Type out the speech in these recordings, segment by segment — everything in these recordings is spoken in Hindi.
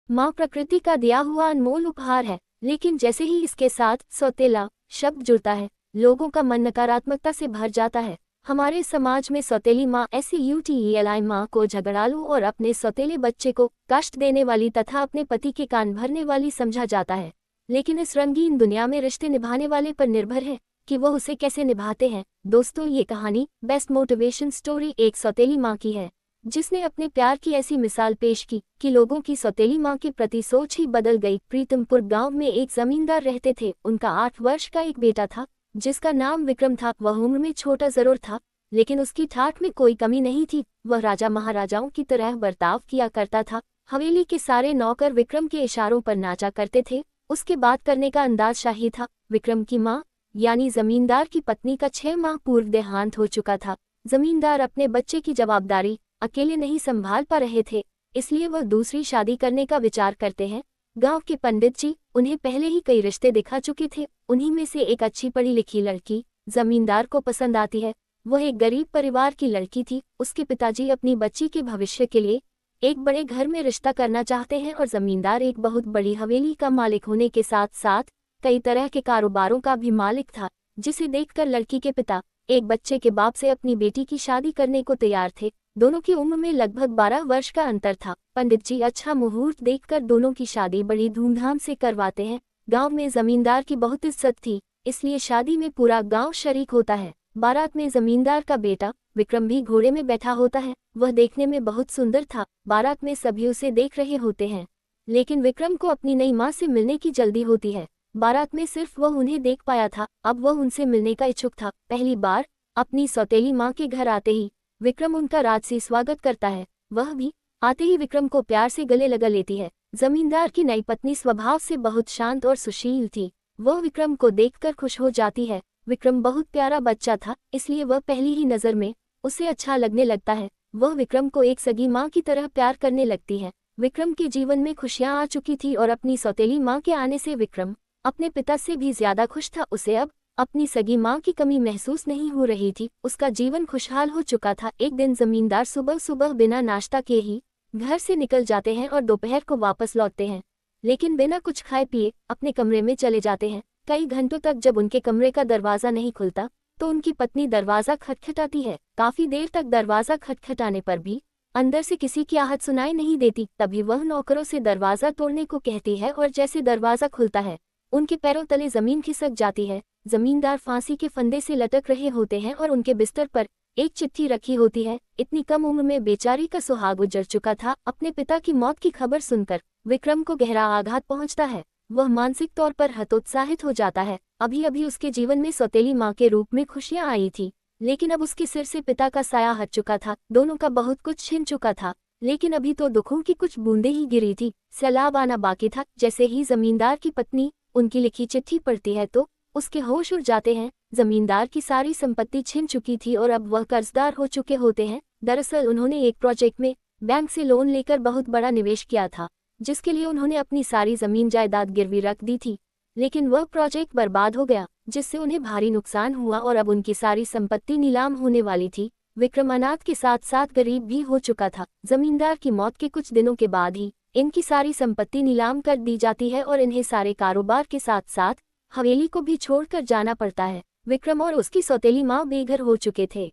माँ प्रकृति का दिया हुआ अनमोल उपहार है, लेकिन जैसे ही इसके साथ सौतेला शब्द जुड़ता है, लोगों का मन नकारात्मकता से भर जाता है। हमारे समाज में सौतेली माँ SAUTELI माँ को झगड़ालू और अपने सौतेले बच्चे को कष्ट देने वाली तथा अपने पति के कान भरने वाली समझा जाता है। लेकिन इस रंगीन दुनिया में रिश्ते निभाने वाले पर निर्भर है कि वह उसे कैसे निभाते हैं। दोस्तों, ये कहानी बेस्ट मोटिवेशन स्टोरी एक सौतेली माँ की है, जिसने अपने प्यार की ऐसी मिसाल पेश की कि लोगों की सौतेली माँ के प्रति सोच ही बदल गई। प्रीतमपुर गांव में एक जमींदार रहते थे। उनका 8 वर्ष का एक बेटा था, जिसका नाम विक्रम था। वह उम्र में छोटा जरूर था, लेकिन उसकी ठाठ में कोई कमी नहीं थी। वह राजा महाराजाओं की तरह बर्ताव किया करता था। हवेली के सारे नौकर विक्रम के इशारों पर नाचा करते थे। उसके बात करने का अंदाज शाही था। विक्रम की माँ यानी जमींदार की पत्नी का 6 माह पूर्व देहांत हो चुका था। जमींदार अपने बच्चे की जवाबदारी अकेले नहीं संभाल पा रहे थे, इसलिए वह दूसरी शादी करने का विचार करते हैं। गांव के पंडित जी उन्हें पहले ही कई रिश्ते दिखा चुके थे। उन्हीं में से एक अच्छी पढ़ी लिखी लड़की जमींदार को पसंद आती है। वह एक गरीब परिवार की लड़की थी। उसके पिताजी अपनी बच्ची के भविष्य के लिए एक बड़े घर में रिश्ता करना चाहते हैं और जमींदार एक बहुत बड़ी हवेली का मालिक होने के साथ साथ कई तरह के कारोबारों का भी मालिक था, जिसे देखकर लड़की के पिता एक बच्चे के बाप से अपनी बेटी की शादी करने को तैयार थे। दोनों की उम्र में लगभग 12 वर्ष का अंतर था। पंडित जी अच्छा मुहूर्त देखकर दोनों की शादी बड़ी धूमधाम से करवाते हैं। गांव में जमींदार की बहुत इज्जत थी, इसलिए शादी में पूरा गांव शरीक होता है। बारात में जमींदार का बेटा विक्रम भी घोड़े में बैठा होता है। वह देखने में बहुत सुंदर था। बारात में सभी उसे देख रहे होते हैं, लेकिन विक्रम को अपनी नई माँ से मिलने की जल्दी होती है। बारात में सिर्फ वह उन्हें देख पाया था, अब वह उनसे मिलने का इच्छुक था। पहली बार अपनी सौतेली माँ के घर आते ही विक्रम उनका राजसी स्वागत करता है। वह भी आते ही विक्रम को प्यार से गले लगा लेती है। जमींदार की नई पत्नी स्वभाव से बहुत शांत और सुशील थी। वह विक्रम को देखकर खुश हो जाती है। विक्रम बहुत प्यारा बच्चा था, इसलिए वह पहली ही नज़र में उसे अच्छा लगने लगता है। वह विक्रम को एक सगी माँ की तरह प्यार करने लगती है। विक्रम के जीवन में खुशियाँ आ चुकी थी और अपनी सौतेली माँ के आने से विक्रम अपने पिता से भी ज्यादा खुश था। उसे अब अपनी सगी माँ की कमी महसूस नहीं हो रही थी। उसका जीवन खुशहाल हो चुका था। एक दिन जमींदार सुबह सुबह बिना नाश्ता किए ही घर से निकल जाते हैं और दोपहर को वापस लौटते हैं, लेकिन बिना कुछ खाए पिए अपने कमरे में चले जाते हैं। कई घंटों तक जब उनके कमरे का दरवाजा नहीं खुलता तो उनकी पत्नी दरवाजा खटखटाती है। काफी देर तक दरवाजा खटखटाने पर भी अंदर से किसी की आहट सुनाई नहीं देती। तभी वह नौकरों से दरवाजा तोड़ने को कहती है और जैसे दरवाजा खुलता है उनके पैरों तले जमीन खिसक जाती है। जमींदार फांसी के फंदे से लटक रहे होते हैं और उनके बिस्तर पर एक चिट्ठी रखी होती है। इतनी कम उम्र में बेचारी का सुहाग उजड़ चुका था। अपने पिता की मौत की खबर सुनकर विक्रम को गहरा आघात पहुंचता है। वह मानसिक तौर पर हतोत्साहित हो जाता है। अभी अभी उसके जीवन में सौतेली माँ के रूप में खुशियां आई थी, लेकिन अब उसके सिर से पिता का साया हट चुका था। दोनों का बहुत कुछ छिन चुका था, लेकिन अभी तो दुखों की कुछ बूंदें ही गिरी थी। सैलाब आना बाकी था। जैसे ही जमींदार की पत्नी उनकी लिखी चिट्ठी पढ़ती है तो उसके होश उड़ जाते हैं। जमींदार की सारी संपत्ति छिन चुकी थी और अब वह कर्जदार हो चुके होते हैं। दरअसल उन्होंने एक प्रोजेक्ट में बैंक से लोन लेकर बहुत बड़ा निवेश किया था, जिसके लिए उन्होंने अपनी सारी जमीन जायदाद गिरवी रख दी थी, लेकिन वह प्रोजेक्ट बर्बाद हो गया, जिससे उन्हें भारी नुकसान हुआ और अब उनकी सारी संपत्ति नीलाम होने वाली थी। विक्रम अनाथ के साथ साथ गरीब भी हो चुका था। जमींदार की मौत के कुछ दिनों के बाद ही इनकी सारी संपत्ति नीलाम कर दी जाती है और इन्हें सारे कारोबार के साथ साथ हवेली को भी छोड़कर जाना पड़ता है। विक्रम और उसकी सौतेली माँ बेघर हो चुके थे।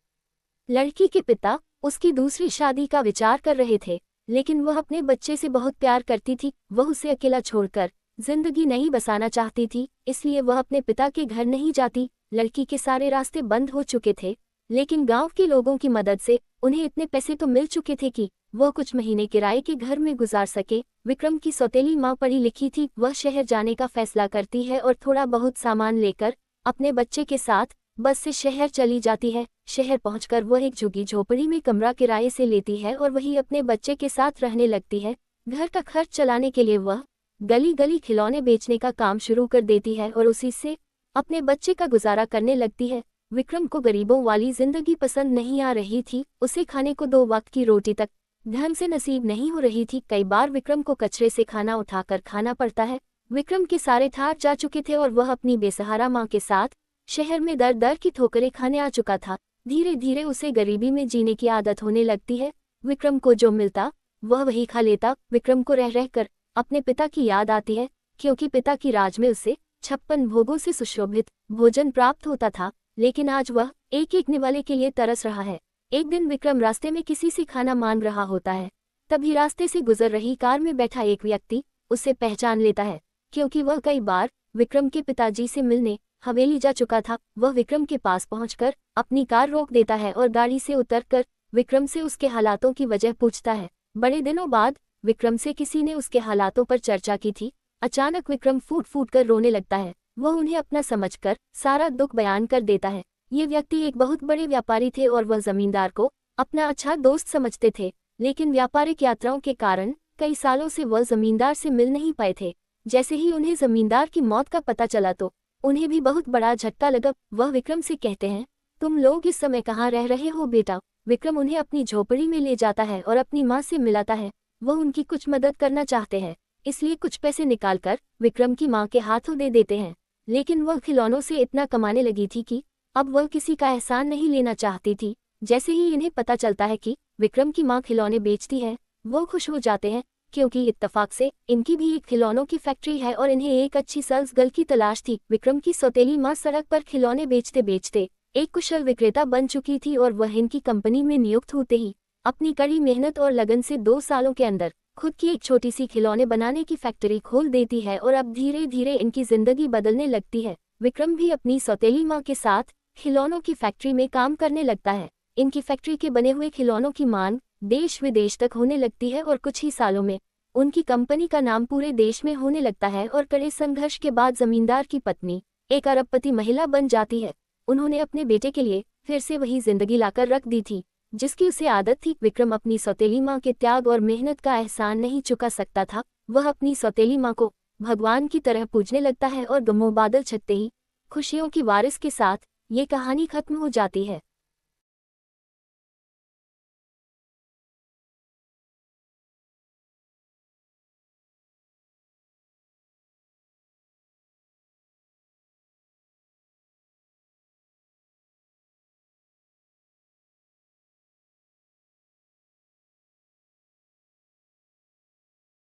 लड़की के पिता उसकी दूसरी शादी का विचार कर रहे थे, लेकिन वह अपने बच्चे से बहुत प्यार करती थी। वह उसे अकेला छोड़कर जिंदगी नहीं बसाना चाहती थी, इसलिए वह अपने पिता के घर नहीं जाती। लड़की के सारे रास्ते बंद हो चुके थे, लेकिन गांव के लोगों की मदद से उन्हें इतने पैसे तो मिल चुके थे कि वह कुछ महीने किराए के घर में गुजार सके। विक्रम की सौतेली माँ पढ़ी लिखी थी। वह शहर जाने का फैसला करती है और थोड़ा बहुत सामान लेकर अपने बच्चे के साथ बस से शहर चली जाती है। शहर पहुंचकर वह एक झुग्गी झोपड़ी में कमरा किराए से लेती है और वही अपने बच्चे के साथ रहने लगती है। घर का खर्च चलाने के लिए वह गली गली खिलौने बेचने का काम शुरू कर देती है और उसी से अपने बच्चे का गुजारा करने लगती है। विक्रम को गरीबों वाली जिंदगी पसंद नहीं आ रही थी। उसे खाने को 2 वक्त की रोटी तक ढंग से नसीब नहीं हो रही थी। कई बार विक्रम को कचरे से खाना उठाकर खाना पड़ता है। विक्रम के सारे ठाठ जा चुके थे और वह अपनी बेसहारा माँ के साथ शहर में दर दर की ठोकरें खाने आ चुका था। धीरे धीरे उसे गरीबी में जीने की आदत होने लगती है। विक्रम को जो मिलता वह वही खा लेता। विक्रम को रह रहकर अपने पिता की याद आती है, क्योंकि पिता की राज में उसे 56 भोगों से सुशोभित भोजन प्राप्त होता था, लेकिन आज वह एक निवाले के लिए तरस रहा है। एक दिन विक्रम रास्ते में किसी से खाना मांग रहा होता है। तभी रास्ते से गुजर रही कार में बैठा एक व्यक्ति उसे पहचान लेता है, क्योंकि वह कई बार विक्रम के पिताजी से मिलने हवेली जा चुका था। वह विक्रम के पास पहुंचकर अपनी कार रोक देता है और गाड़ी से उतरकर विक्रम से उसके हालातों की वजह पूछता है। बड़े दिनों बाद विक्रम से किसी ने उसके हालातों पर चर्चा की थी। अचानक विक्रम फूट फूट कर रोने लगता है। वह उन्हें अपना समझकर सारा दुख बयान कर देता है। ये व्यक्ति एक बहुत बड़े व्यापारी थे और वह जमींदार को अपना अच्छा दोस्त समझते थे, लेकिन व्यापारिक यात्राओं के कारण कई सालों से वह जमींदार से मिल नहीं पाए थे। जैसे ही उन्हें जमींदार की मौत का पता चला तो उन्हें भी बहुत बड़ा झटका लगा। वह विक्रम से कहते हैं, तुम लोग इस समय कहाँ रह रहे हो बेटा? विक्रम उन्हें अपनी झोपड़ी में ले जाता है और अपनी माँ से मिलाता है। वह उनकी कुछ मदद करना चाहते हैं, इसलिए कुछ पैसे निकालकर विक्रम की माँ के हाथों दे देते हैं। लेकिन वह खिलौनों से इतना कमाने लगी थी कि अब वह किसी का एहसान नहीं लेना चाहती थी। जैसे ही इन्हें पता चलता है कि विक्रम की माँ खिलौने बेचती है, वो खुश हो जाते हैं, क्योंकि इत्तेफाक से इनकी भी एक खिलौनों की फैक्ट्री है और इन्हें एक अच्छी सेल्स गर्ल की तलाश थी। विक्रम की सौतेली माँ सड़क पर खिलौने बेचते बेचते एक कुशल विक्रेता बन चुकी थी और वह इनकी कंपनी में नियुक्त होते ही अपनी कड़ी मेहनत और लगन से 2 सालों के अंदर खुद की एक छोटी सी खिलौने बनाने की फैक्ट्री खोल देती है और अब धीरे धीरे इनकी जिंदगी बदलने लगती है। विक्रम भी अपनी सौतेली माँ के साथ खिलौनों की फैक्ट्री में काम करने लगता है। इनकी फैक्ट्री के बने हुए खिलौनों की मांग देश विदेश तक होने लगती है और कुछ ही सालों में उनकी कंपनी का नाम पूरे देश में होने लगता है और कड़े संघर्ष के बाद जमींदार की पत्नी एक अरबपति महिला बन जाती है। उन्होंने अपने बेटे के लिए फिर से वही जिंदगी लाकर रख दी थी जिसकी उसे आदत थी। विक्रम अपनी सौतेली माँ के त्याग और मेहनत का एहसान नहीं चुका सकता था। वह अपनी सौतेली माँ को भगवान की तरह पूजने लगता है और गमों बादल छटते ही खुशियों की वारिस के साथ ये कहानी खत्म हो जाती है।